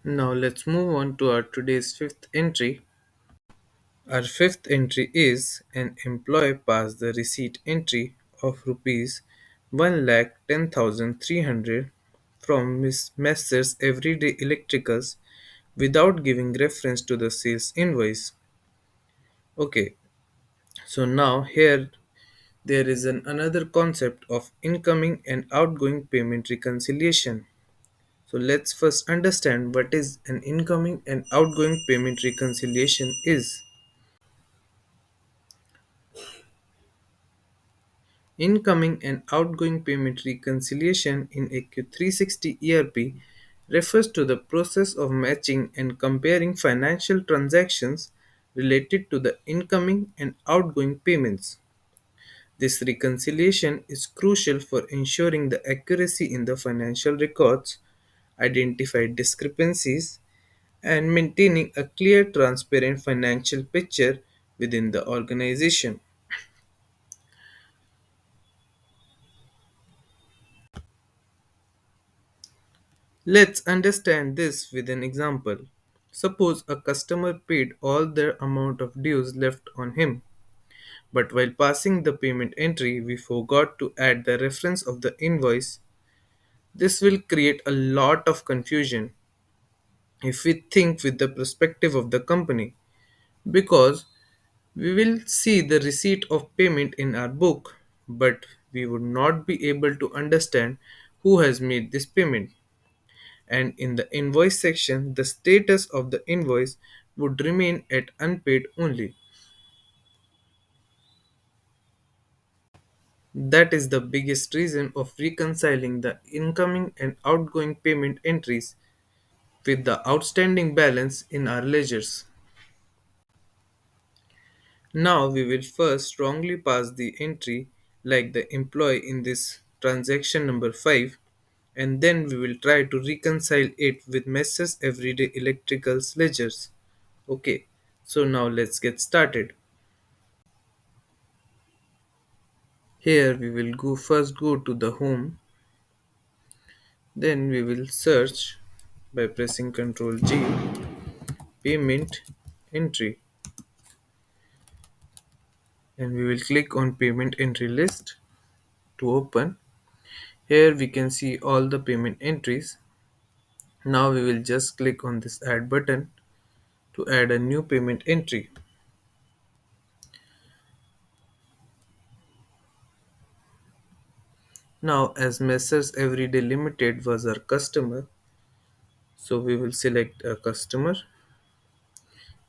Now let's move on to our today's fifth entry. Our fifth entry is an employee passed the receipt entry of rupees 1,10,300 from Miss Messrs Everyday Electricals without giving reference to the sales invoice. Okay, so now here there is another concept of incoming and outgoing payment reconciliation. So let's first understand what is an incoming and outgoing payment reconciliation is. Incoming and outgoing payment reconciliation in accu360 ERP refers to the process of matching and comparing financial transactions related to the incoming and outgoing payments. This reconciliation is crucial for ensuring the accuracy in the financial records, identify discrepancies, and maintaining a clear, transparent financial picture within the organization. Let's understand this with an example. Suppose a customer paid all their amount of dues left on him, but while passing the payment entry, we forgot to add the reference of the invoice. This will create a lot of confusion if we think with the perspective of the company, because we will see the receipt of payment in our book, but we would not be able to understand who has made this payment. And in the invoice section, the status of the invoice would remain at unpaid only. That is the biggest reason of reconciling the incoming and outgoing payment entries with the outstanding balance in our ledgers. Now we will first strongly pass the entry like the employee in this transaction number 5, and then we will try to reconcile it with Messrs Everyday Electricals ledgers. Okay, so now let's get started. Here we will go to the home, then we will search by pressing Ctrl G payment entry, and we will click on payment entry list to open. Here we can see all the payment entries. Now we will just click on this add button to add a new payment entry. Now as Messrs Everyday Limited was our customer, so we will select a customer,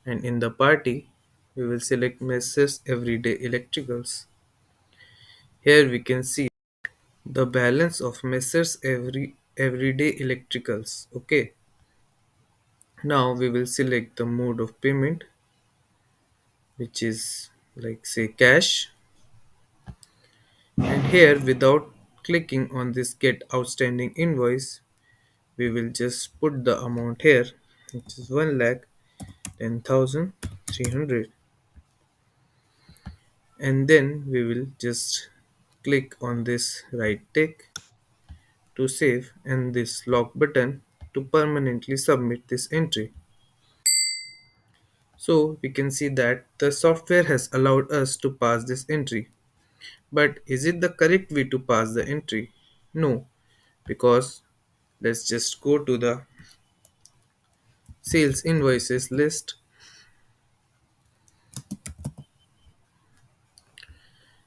and in the party we will select Messrs Everyday Electricals. Here we can see the balance of Messrs Everyday Electricals. Okay, now we will select the mode of payment, which is like say cash, and here without clicking on this get outstanding invoice, we will just put the amount here, which is 1,10,300, and then we will just click on this right tick to save and this lock button to permanently submit this entry. So we can see that the software has allowed us to pass this entry. But is it the correct way to pass the entry? No, because let's just go to the sales invoices list,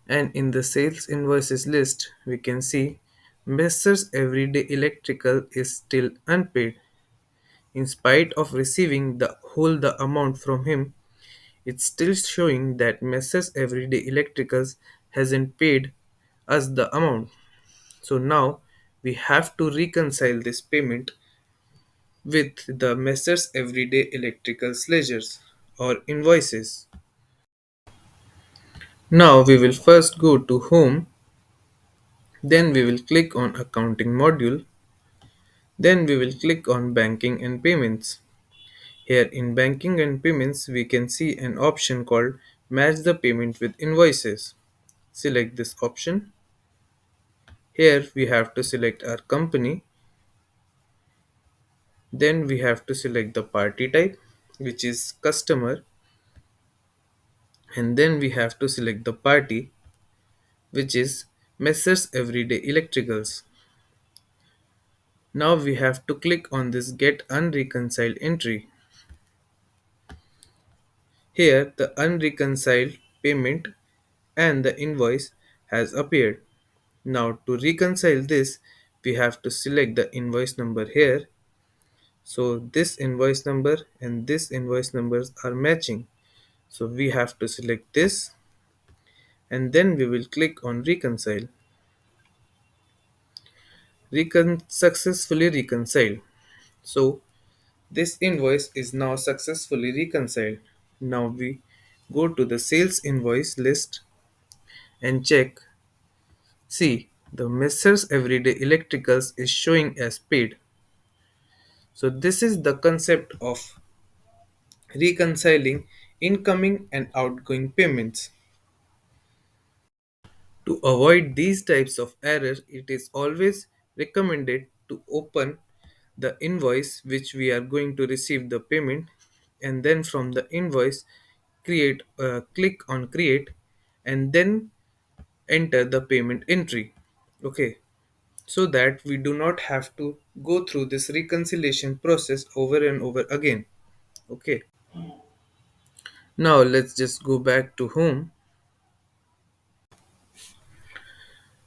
and in the sales invoices list we can see Messrs Everyday Electrical is still unpaid. In spite of receiving the amount from him, it's still showing that Messrs Everyday Electricals hasn't paid us the amount. So now we have to reconcile this payment with the Messrs Everyday Electricals ledgers or invoices. Now we will first go to home, then we will click on accounting module, then we will click on banking and payments. Here in banking and payments we can see an option called match the payment with invoices. Select this option. Here we have to select our company, Then we have to select the party type, which is customer, and then we have to select the party, which is Messrs Everyday Electricals. Now we have to click on this Get Unreconciled entry. Here the unreconciled payment and the invoice has appeared. Now to reconcile this, we have to select the invoice number here. So this invoice number and this invoice numbers are matching. So we have to select this and then we will click on reconcile. Successfully reconciled. So this invoice is now successfully reconciled. Now we go to the sales invoice list and check. See, the Messrs Everyday Electricals is showing as paid. So this is the concept of reconciling incoming and outgoing payments. To avoid these types of error, it is always recommended to open the invoice which we are going to receive the payment, and then from the invoice click on create and then enter the payment entry. Okay, so that we do not have to go through this reconciliation process over and over again. Okay, now let's just go back to home.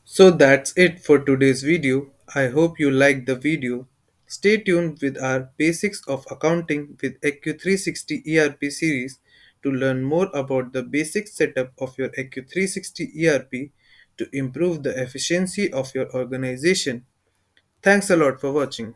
So that's it for today's video. I hope you liked the video. Stay tuned with our Basics of Accounting with accu360 ERP series to learn more about the basic setup of your accu360 ERP to improve the efficiency of your organization. Thanks a lot for watching.